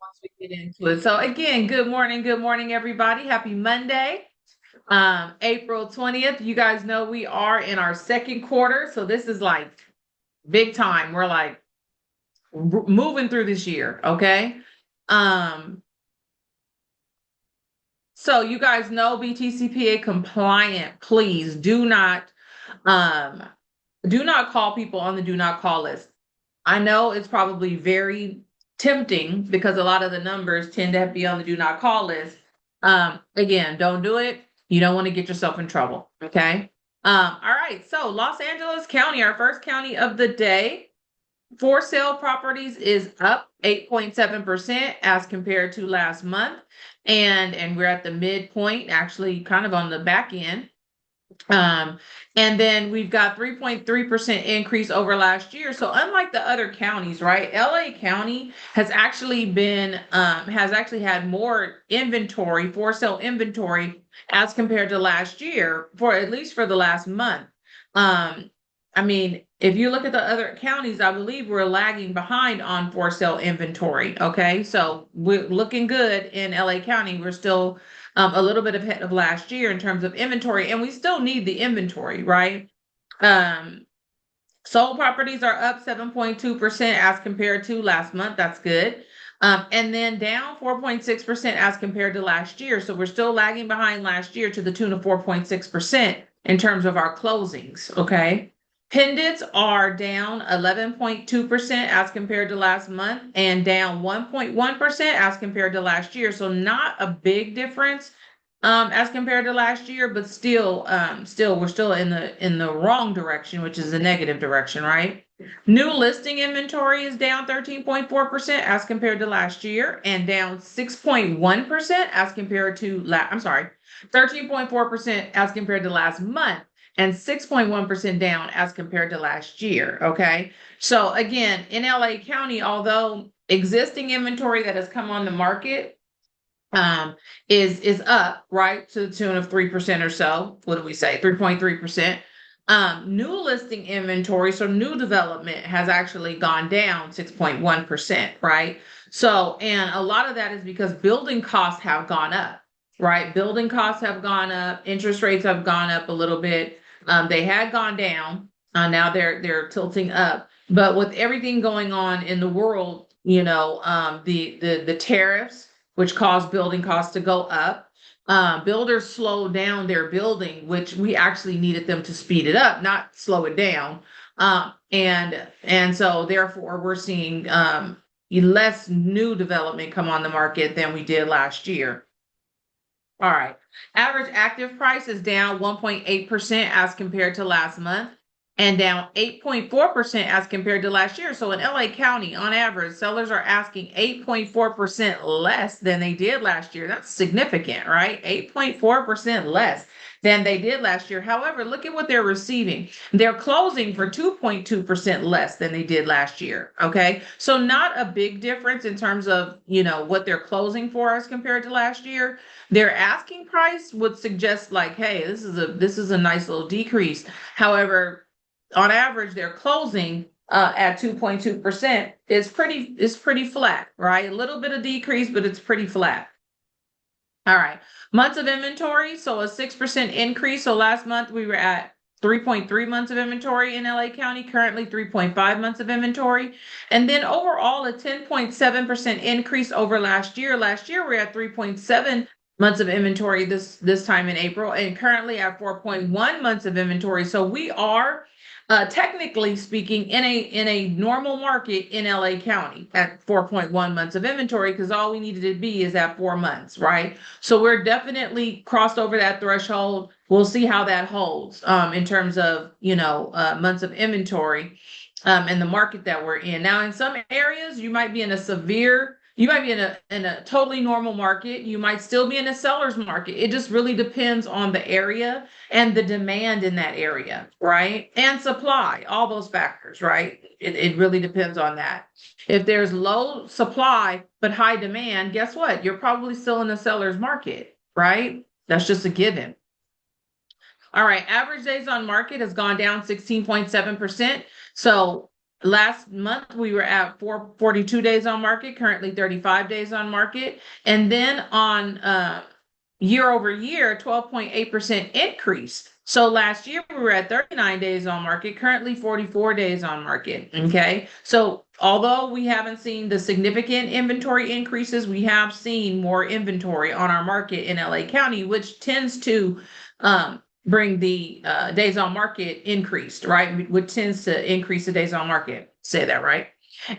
once we get into it. So again, good morning, everybody. Happy Monday, April 20th. You guys know we are in our second quarter, so this is like big time. We're like moving through this year, okay? Um, so you guys know BTCPA compliant. Please um do not call people on the do not call list. I know it's probably very tempting because a lot of the numbers tend to be on the do not call list. Again, don't do it. You don't want to get yourself in trouble. Okay. All right. So Los Angeles County, our first county of the day, for sale properties is up 8.7% as compared to last month. And we're at the midpoint, actually kind of on the back end. Um, and then we've got 3.3% increase over last year. So unlike the other counties, right? LA County has actually had more inventory, for sale inventory as compared to last year, for at least for the last month. Um, I mean, if you look at the other counties, I believe we're lagging behind on for sale inventory. Okay. So we're looking good in LA County. We're still a little bit ahead of last year in terms of inventory, and we still need the inventory, right? Um, Sold properties are up 7.2% as compared to last month. That's good. And then down 4.6% as compared to last year. So we're still lagging behind last year to the tune of 4.6% in terms of our closings. Okay. Pendants are down 11.2% as compared to last month and down 1.1% as compared to last year. So not a big difference as compared to last year, but still we're still in the wrong direction, which is the negative direction, right? New listing inventory is down 13.4% as compared to last year and down 6.1% as compared to I'm sorry, 13.4% as compared to last month and 6.1% down as compared to last year. Okay. So again, in LA County, although existing inventory that has come on the market is up, right, to the tune of 3% or so. What do we say? 3.3%. New listing inventory, so new development has actually gone down 6.1%, right? So, and a lot of that is because building costs have gone up, right? Building costs have gone up, interest rates have gone up a little bit. They had gone down, now they're tilting up. But with everything going on in the world, the tariffs, which caused building costs to go up. Builders slowed down their building, which we actually needed them to speed it up, not slow it down. And so therefore we're seeing less new development come on the market than we did last year. All right. Average active price is down 1.8% as compared to last month and down 8.4% as compared to last year. So in LA County, on average, sellers are asking 8.4% less than they did last year. That's significant, right? 8.4% less than they did last year. However, look at what they're receiving. They're closing for 2.2% less than they did last year. Okay. So not a big difference in terms of, what they're closing for as compared to last year. Their asking price would suggest like, hey, this is a nice little decrease. However, on average, their closing at 2.2% is pretty flat, right? A little bit of decrease, but it's pretty flat. All right. Months of inventory, so a 6% increase. So last month we were at 3.3 months of inventory in LA County, currently 3.5 months of inventory. And then overall, a 10.7% increase over last year. Last year, we're at 3.7 months of inventory this time in April, and currently at 4.1 months of inventory. So we are technically speaking in a normal market in LA County at 4.1 months of inventory, because all we needed to be is at 4 months, right? So we're definitely crossed over that threshold. We'll see how that holds in terms of months of inventory in the market that we're in. Now, in some areas, you might be in a totally normal market. You might still be in a seller's market. It just really depends on the area and the demand in that area, right? And supply, all those factors, right? It really depends on that. If there's low supply but high demand, guess what? You're probably still in the seller's market, right? That's just a given. All right, average days on market has gone down 16.7%. So last month we were at 42 days on market, currently 35 days on market. And then on year over year, 12.8% increase. So last year we were at 39 days on market, currently 44 days on market. Okay. So although we haven't seen the significant inventory increases, we have seen more inventory on our market in LA County, which tends to bring the days on market increased, right? Which tends to increase the days on market. Say that right.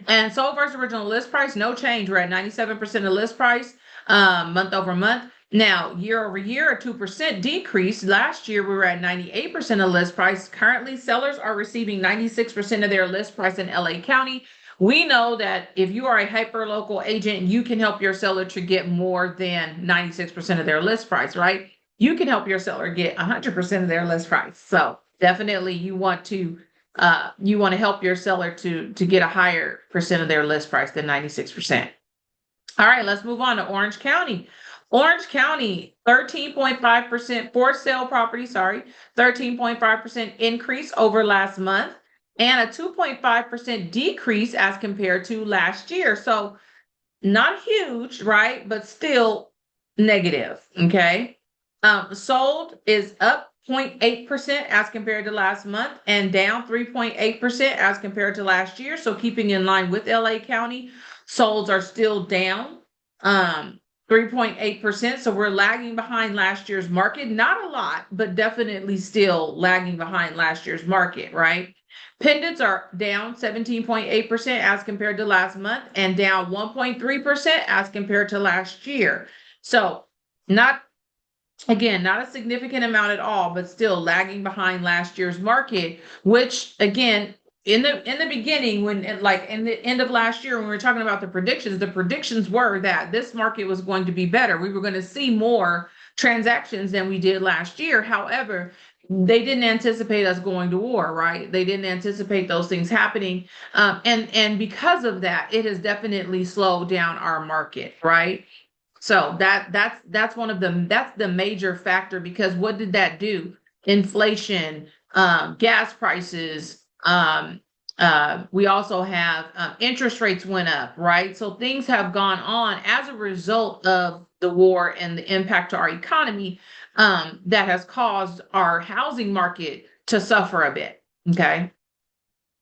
And sold versus original list price, no change. We're at 97% of list price month over month. Now, year over year, a 2% decrease. Last year, we were at 98% of list price. Currently, sellers are receiving 96% of their list price in LA County. We know that if you are a hyper-local agent, you can help your seller to get more than 96% of their list price, right? You can help your seller get 100% of their list price. So definitely you want to help your seller to get a higher percent of their list price than 96%. All right, let's move on to Orange County. Orange County, 13.5% for sale property, 13.5% increase over last month and a 2.5% decrease as compared to last year. So not huge, right? But still negative, okay? Sold is up 0.8% as compared to last month and down 3.8% as compared to last year. So keeping in line with LA County, solds are still down 3.8%. So we're lagging behind last year's market. Not a lot, but definitely still lagging behind last year's market, right? Pendants are down 17.8% as compared to last month and down 1.3% as compared to last year. So not a significant amount at all, but still lagging behind last year's market, which again, in the beginning, when like in the end of last year, when we were talking about the predictions were that this market was going to be better. We were going to see more transactions than we did last year. However, they didn't anticipate us going to war, right? They didn't anticipate those things happening. And because of that, it has definitely slowed down our market, right? So that's one of them. That's the major factor, because what did that do? Inflation, gas prices. We also have interest rates went up, right? So things have gone on as a result of the war and the impact to our economy that has caused our housing market to suffer a bit. Okay.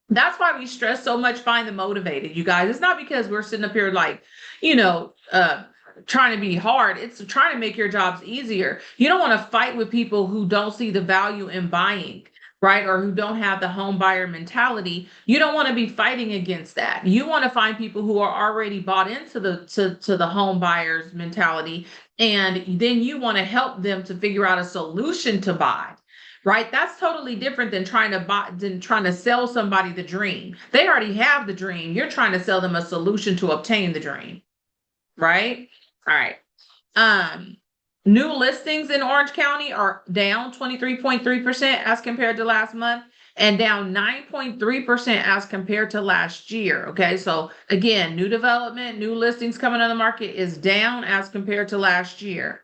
That's why we stress so much, find the motivated, you guys. It's not because we're sitting up here like, trying to be hard. It's trying to make your jobs easier. You don't want to fight with people who don't see the value in buying, right? Or who don't have the home buyer mentality. You don't want to be fighting against that. You want to find people who are already bought into the home buyer's mentality. And then you want to help them to figure out a solution to buy. Right? That's totally different than trying to sell somebody the dream. They already have the dream. You're trying to sell them a solution to obtain the dream. Right? All right. New listings in Orange County are down 23.3% as compared to last month and down 9.3% as compared to last year. Okay. So again, new development, new listings coming on the market is down as compared to last year.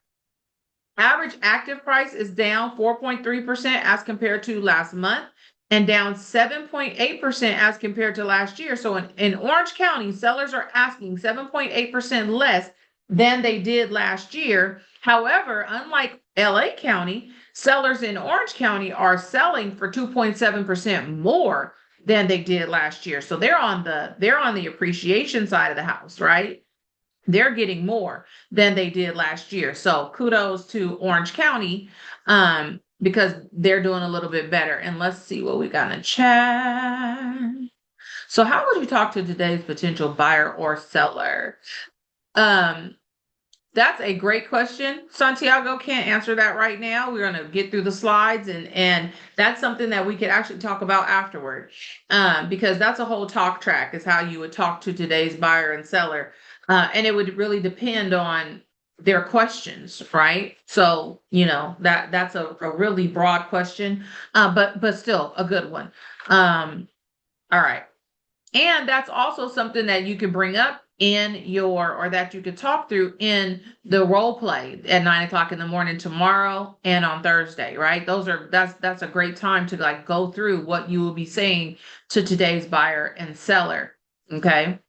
Average active price is down 4.3% as compared to last month and down 7.8% as compared to last year. So in Orange County, sellers are asking 7.8% less than they did last year. However, unlike LA County, sellers in Orange County are selling for 2.7% more than they did last year. So they're on the appreciation side of the house, right? They're getting more than they did last year. So kudos to Orange County because they're doing a little bit better. And let's see what we got in the chat. So how would you talk to today's potential buyer or seller? That's a great question. Santiago can't answer that right now. We're going to get through the slides and that's something that we could actually talk about afterward because that's a whole talk track is how you would talk to today's buyer and seller. And it would really depend on their questions, right? So, that's a really broad question, but still a good one. All right. And that's also something that you can bring up or that you could talk through in the role play at 9 o'clock in the morning tomorrow and on Thursday, right? That's a great time to like go through what you will be saying to today's buyer and seller. Okay.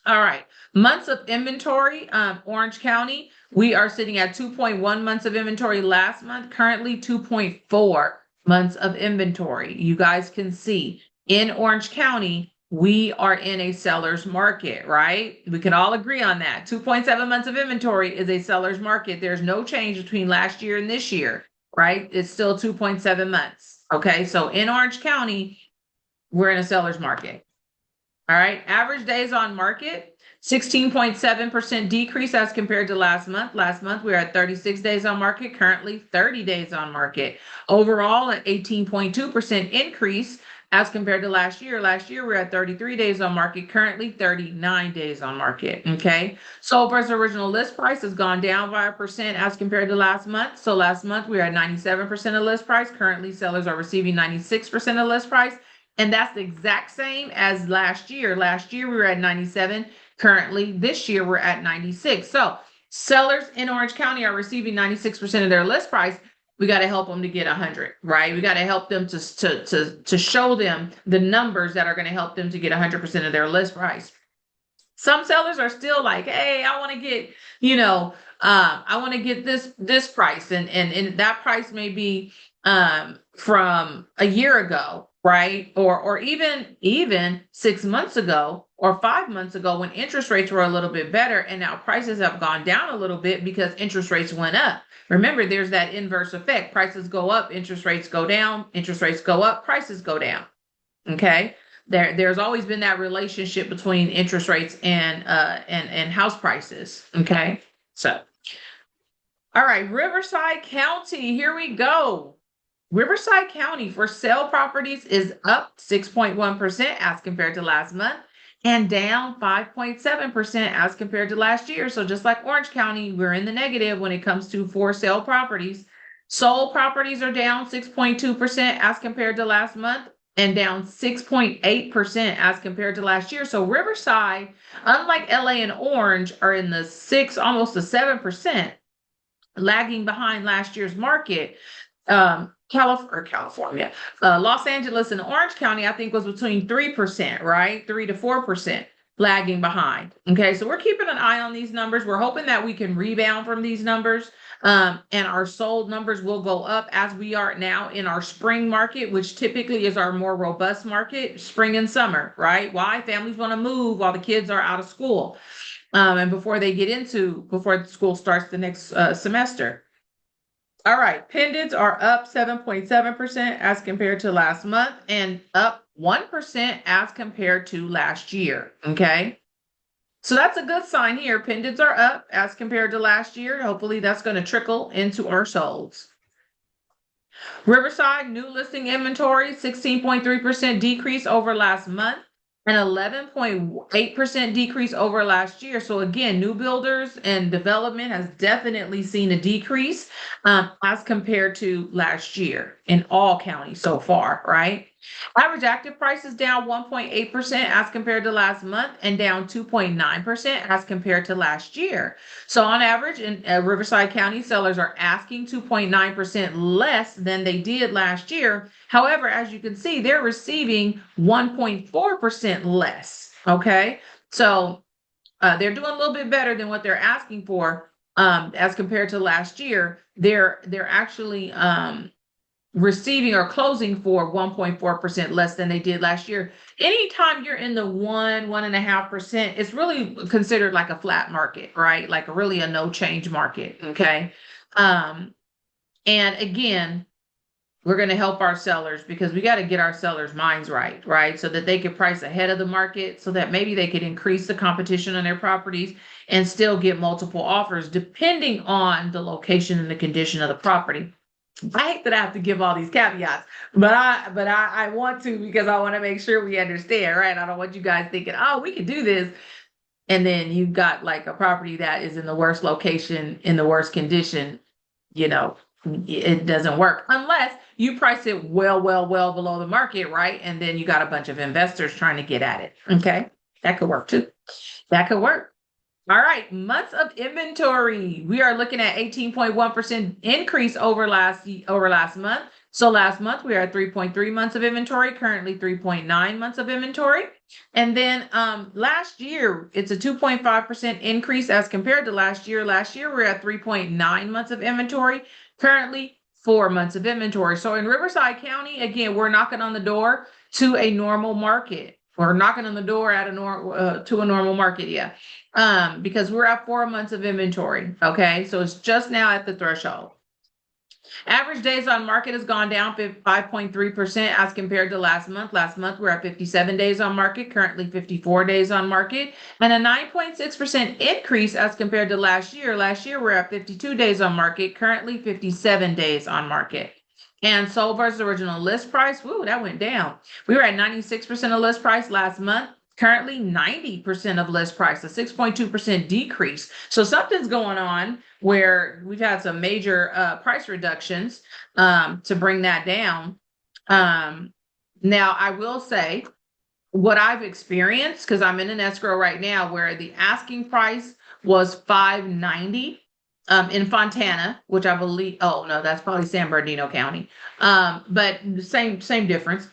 All right. Months of inventory, Orange County, we are sitting at 2.1 months of inventory last month, currently 2.4 months of inventory. You guys can see in Orange County, we are in a seller's market, right? We can all agree on that. 2.7 months of inventory is a seller's market. There's no change between last year and this year, right? It's still 2.7 months. Okay. So in Orange County, we're in a seller's market. All right. Average days on market, 16.7% decrease as compared to last month. Last month, we were at 36 days on market, currently 30 days on market. Overall, an 18.2% increase as compared to last year. Last year, we were at 33 days on market, currently 39 days on market. Okay. Sold versus original list price has gone down by 1% as compared to last month. So last month, we were at 97% of list price. Currently, sellers are receiving 96% of list price. And that's the exact same as last year. Last year, we were at 97. Currently, this year, we're at 96. So sellers in Orange County are receiving 96% of their list price. We got to help them to get 100, right? We got to help them to show them the numbers that are going to help them to get 100% of their list price. Some sellers are still like, hey, I want to get, I want to get this price. And that price may be from a year ago, right? Or even 6 months ago or 5 months ago when interest rates were a little bit better, and now prices have gone down a little bit because interest rates went up. Remember, there's that inverse effect. Prices go up, interest rates go down, interest rates go up, prices go down. Okay. There's always been that relationship between interest rates and house prices. Okay. So, all right, Riverside County, here we go. Riverside County for sale properties is up 6.1% as compared to last month and down 5.7% as compared to last year. So just like Orange County, we're in the negative when it comes to for sale properties. Sold properties are down 6.2% as compared to last month and down 6.8% as compared to last year. So Riverside, unlike LA and Orange, are in the 6, almost the 7%, lagging behind last year's market. California, Los Angeles and Orange County, I think was between 3%, right? 3 to 4% lagging behind. Okay. So we're keeping an eye on these numbers. We're hoping that we can rebound from these numbers. And our sold numbers will go up as we are now in our spring market, which typically is our more robust market, spring and summer, right? Why? Families want to move while the kids are out of school. And before school starts the next semester. All right, pendants are up 7.7% as compared to last month and up 1% as compared to last year. Okay. So that's a good sign here. Pendants are up as compared to last year. Hopefully that's going to trickle into our solds. Riverside new listing inventory, 16.3% decrease over last month and 11.8% decrease over last year. So again, new builders and development has definitely seen a decrease as compared to last year in all counties so far, right? Average active price is down 1.8% as compared to last month and down 2.9% as compared to last year. So on average in Riverside County, sellers are asking 2.9% less than they did last year. However, as you can see, they're receiving 1.4% less. Okay. So they're doing a little bit better than what they're asking for as compared to last year. They're actually receiving or closing for 1.4% less than they did last year. Anytime you're in the 1.5%, it's really considered like a flat market, right? Like really a no change market. Okay. And again, we're going to help our sellers because we got to get our sellers' minds right? So that they can price ahead of the market so that maybe they could increase the competition on their properties and still get multiple offers depending on the location and the condition of the property. I hate that I have to give all these caveats, but I want to because I want to make sure we understand, right? I don't want you guys thinking, oh, we can do this. And then you've got like a property that is in the worst location, in the worst condition, it doesn't work unless you price it well below the market, right? And then you got a bunch of investors trying to get at it. Okay. That could work too. That could work. All right, months of inventory. We are looking at 18.1% increase over last month. So last month we are at 3.3 months of inventory, currently 3.9 months of inventory. And then last year it's a 2.5% increase as compared to last year. Last year we're at 3.9 months of inventory, currently 4 months of inventory. So in Riverside County, again, we're knocking on the door to a normal market. We're knocking on the door at to a normal market, yeah, because we're at 4 months of inventory. Okay, so it's just now at the threshold. Average days on market has gone down 5.3% as compared to last month. Last month we're at 57 days on market, currently 54 days on market, and a 9.6% increase as compared to last year. Last year we're at 52 days on market, currently 57 days on market. And sold versus original list price, woo, that went down. We were at 96% of list price last month. Currently 90% of list price, a 6.2% decrease. So something's going on where we've had some major price reductions to bring that down. Now, I will say what I've experienced, because I'm in an escrow right now where the asking price was $590 in Fontana, which I believe, oh no, that's probably San Bernardino County. But same difference.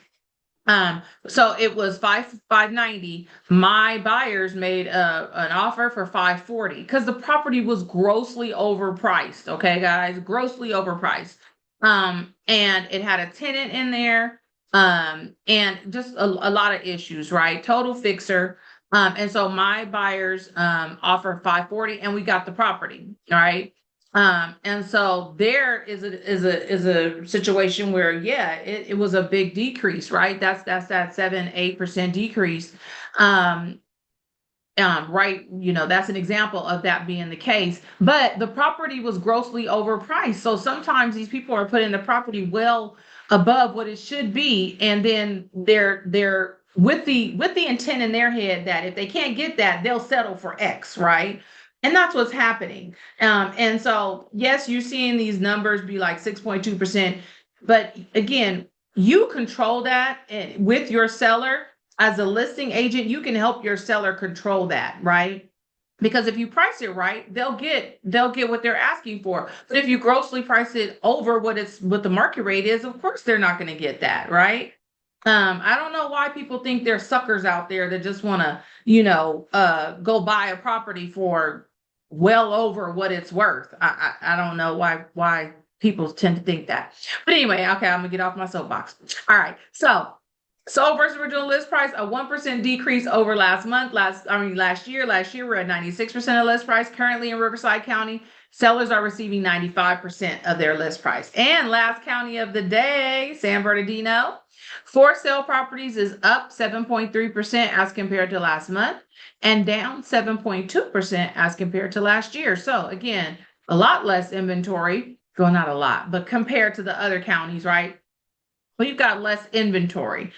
So it was 590. My buyers made an offer for 540 because the property was grossly overpriced. Okay, guys, grossly overpriced. And it had a tenant in there. And just a lot of issues, right? Total fixer. And so my buyers offered 540 and we got the property. All right. And so there is a situation where, yeah, it was a big decrease, right? That's that 7-8% decrease. Right, that's an example of that being the case. But the property was grossly overpriced. So sometimes these people are putting the property well above what it should be, and then they're with the intent in their head that if they can't get that, they'll settle for X, right? And that's what's happening. And so, yes, you're seeing these numbers be like 6.2%, but again, you control that with your seller. As a listing agent, you can help your seller control that, right? Because if you price it right, they'll get what they're asking for. But if you grossly price it over what the market rate is, of course they're not going to get that, right? I don't know why people think there's suckers out there that just want to, go buy a property for well over what it's worth. I don't know why people tend to think that. But anyway, okay, I'm gonna get off my soapbox. All right, so sold versus original list price, a 1% decrease over last year. Last year we're at 96% of list price. Currently in Riverside County, sellers are receiving 95% of their list price. And last county of the day, San Bernardino. For sale properties is up 7.3% as compared to last month and down 7.2% as compared to last year. So again, a lot less inventory. Well, not a lot, but compared to the other counties, right? We've got less inventory.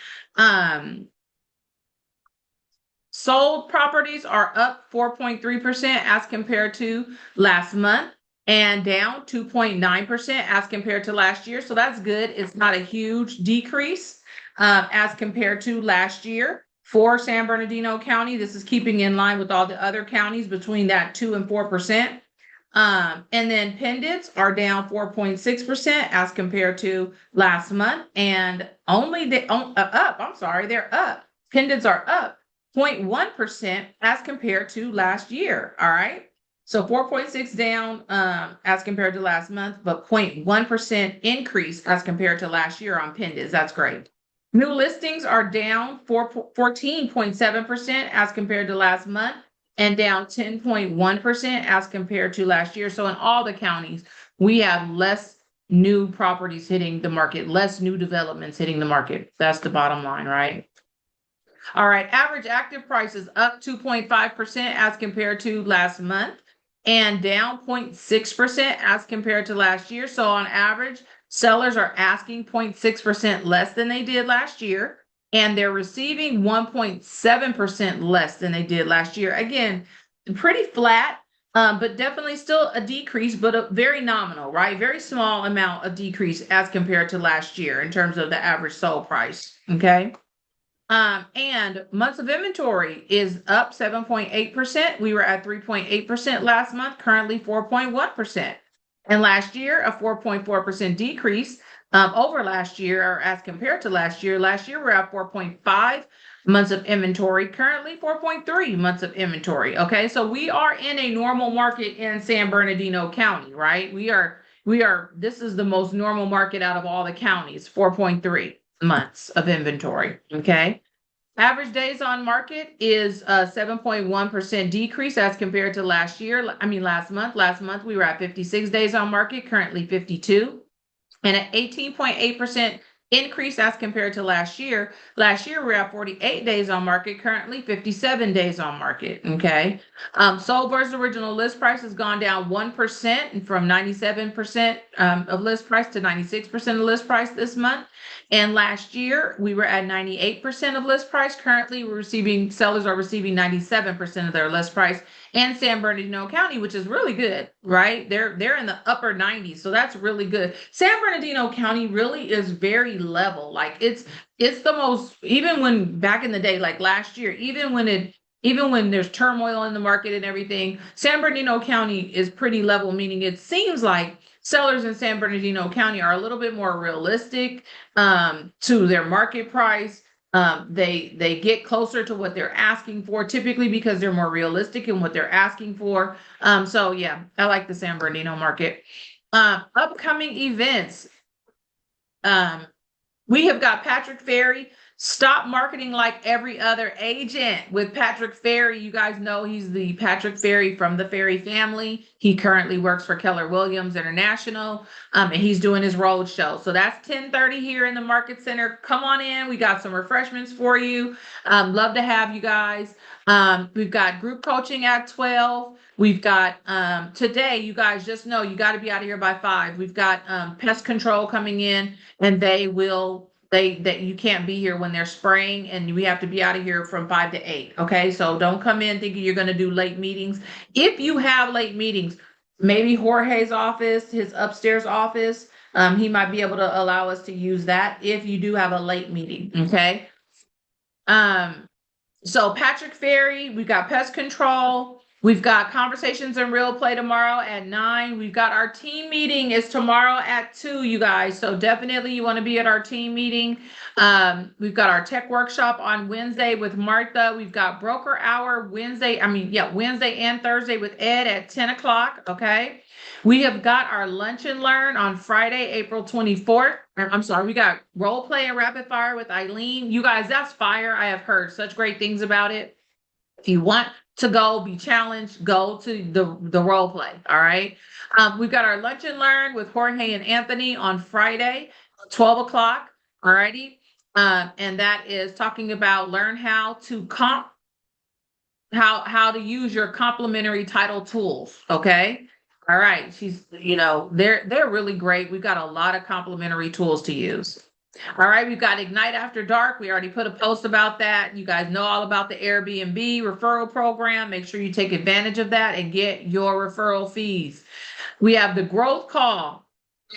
Sold properties are up 4.3% as compared to last month and down 2.9% as compared to last year. So that's good. It's not a huge decrease as compared to last year for San Bernardino County. This is keeping in line with all the other counties between that 2 and 4%. And then pendants are down 4.6% as compared to last month, and they're up. Pendants are up 0.1% as compared to last year. All right. So 4.6 down as compared to last month, but 0.1% increase as compared to last year on pendants. That's great. New listings are down 14.7% as compared to last month and down 10.1% as compared to last year. So in all the counties, we have less new properties hitting the market, less new developments hitting the market. That's the bottom line, right? All right, average active price is up 2.5% as compared to last month and down 0.6% as compared to last year. So on average, sellers are asking 0.6% less than they did last year, and they're receiving 1.7% less than they did last year. Again, pretty flat, but definitely still a decrease, but a very nominal, right? Very small amount of decrease as compared to last year in terms of the average sold price, okay? And months of inventory is up 7.8%. We were at 3.8% last month, currently 4.1%. And last year, a 4.4% decrease over last year, or as compared to last year. Last year, we're at 4.5 months of inventory, currently 4.3 months of inventory. Okay, so we are in a normal market in San Bernardino County, right? This is the most normal market out of all the counties, 4.3 months of inventory. Okay. Average days on market is a 7.1% decrease as compared to last year. I mean, last month. Last month we were at 56 days on market, currently 52, and an 18.8% increase as compared to last year. Last year we're at 48 days on market, currently 57 days on market. Okay. Sold versus original list price has gone down 1% from 97% of list price to 96% of list price this month. And last year we were at 98% of list price. Currently sellers are receiving 97% of their list price in San Bernardino County, which is really good, right? They're in the upper 90s, so that's really good. San Bernardino County really is very level. Like it's the most, even when back in the day, like last year, even when there's turmoil in the market and everything, San Bernardino County is pretty level, meaning it seems like sellers in San Bernardino County are a little bit more realistic to their market price. They get closer to what they're asking for, typically because they're more realistic in what they're asking for. So yeah, I like the San Bernardino market. Upcoming events. We have got Patrick Ferry. Stop marketing like every other agent with Patrick Ferry. You guys know he's the Patrick Ferry from the Ferry family. He currently works for Keller Williams International, and he's doing his road show. So that's 10:30 here in the Market Center. Come on in. We got some refreshments for you. Love to have you guys. We've got group coaching at 12. We've got today, you guys just know you got to be out of here by 5. We've got pest control coming in, and that you can't be here when they're spraying, and we have to be out of here from 5 to 8. Okay, so don't come in thinking you're going to do late meetings. If you have late meetings, maybe Jorge's office, his upstairs office, he might be able to allow us to use that if you do have a late meeting. Okay. So Patrick Ferry, we've got pest control. We've got conversations in real play tomorrow at 9. We've got our team meeting is tomorrow at 2, you guys. So definitely you want to be at our team meeting. We've got our tech workshop on Wednesday with Martha. We've got broker hour Wednesday and Thursday with Ed at 10 o'clock. Okay. We have got our lunch and learn on Friday, April 24th. I'm sorry, we got role play and rapid fire with Eileen. You guys, that's fire. I have heard such great things about it. If you want to go be challenged, go to the role play. All right. We've got our lunch and learn with Jorge and Anthony on Friday, 12 o'clock. All righty. And that is talking about learn how to how to use your complementary title tools. Okay. All right. They're really great. We've got a lot of complementary tools to use. All right, we've got Ignite After Dark. We already put a post about that. You guys know all about the Airbnb referral program. Make sure you take advantage of that and get your referral fees. We have the growth call.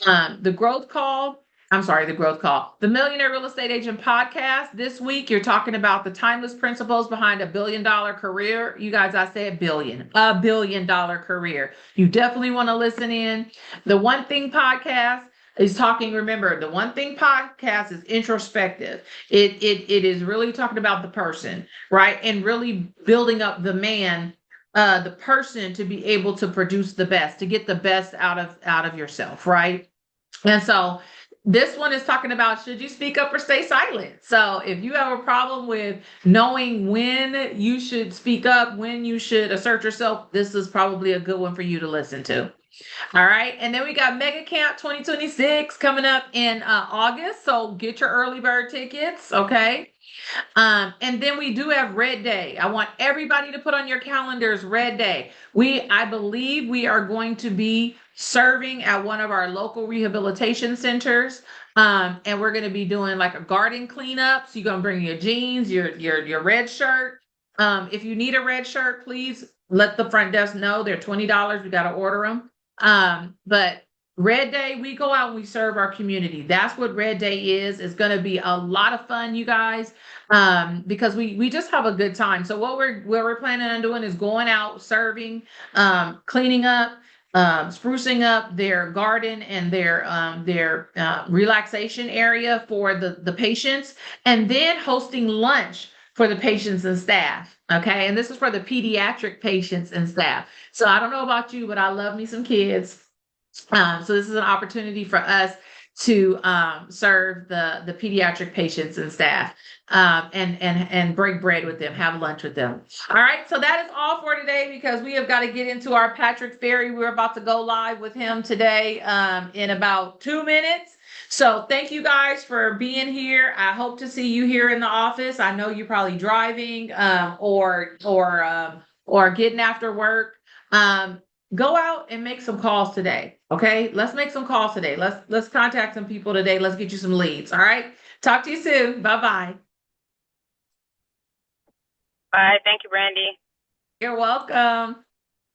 The Growth Call. The Millionaire Real Estate Agent Podcast. This week, you're talking about the timeless principles behind a $1 billion career. You guys, I said billion, $1 billion career. You definitely want to listen in. The One Thing Podcast is talking, remember, the One Thing Podcast is introspective. It is really talking about the person, right? And really building up the man, the person to be able to produce the best, to get the best out of yourself, right? And so this one is talking about, should you speak up or stay silent? So if you have a problem with knowing when you should speak up, when you should assert yourself, this is probably a good one for you to listen to. All right. And then we got Mega Camp 2026 coming up in August. So get your early bird tickets. Okay. And then we do have Red Day. I want everybody to put on your calendars Red Day. I believe we are going to be serving at one of our local rehabilitation centers. And we're going to be doing like a garden cleanup. So you're going to bring your jeans, your red shirt. If you need a red shirt, please let the front desk know. They're $20. We got to order them. But Red Day, we go out and we serve our community. That's what Red Day is. It's going to be a lot of fun, you guys, because we just have a good time. So what we're planning on doing is going out, serving, cleaning up, sprucing up their garden and their relaxation area for the patients, and then hosting lunch for the patients and staff. Okay, and this is for the pediatric patients and staff. So I don't know about you, but I love me some kids. So this is an opportunity for us to serve the pediatric patients and staff, and break bread with them, have lunch with them. All right, so that is all for today because we have got to get into our Patrick Ferry. We're about to go live with him today in about 2 minutes. So thank you guys for being here. I hope to see you here in the office. I know you're probably driving or getting after work. Go out and make some calls today. Okay, let's make some calls today. Let's contact some people today. Let's get you some leads. All right. Talk to you soon. Bye-bye. Bye. Thank you, Brandy. You're welcome.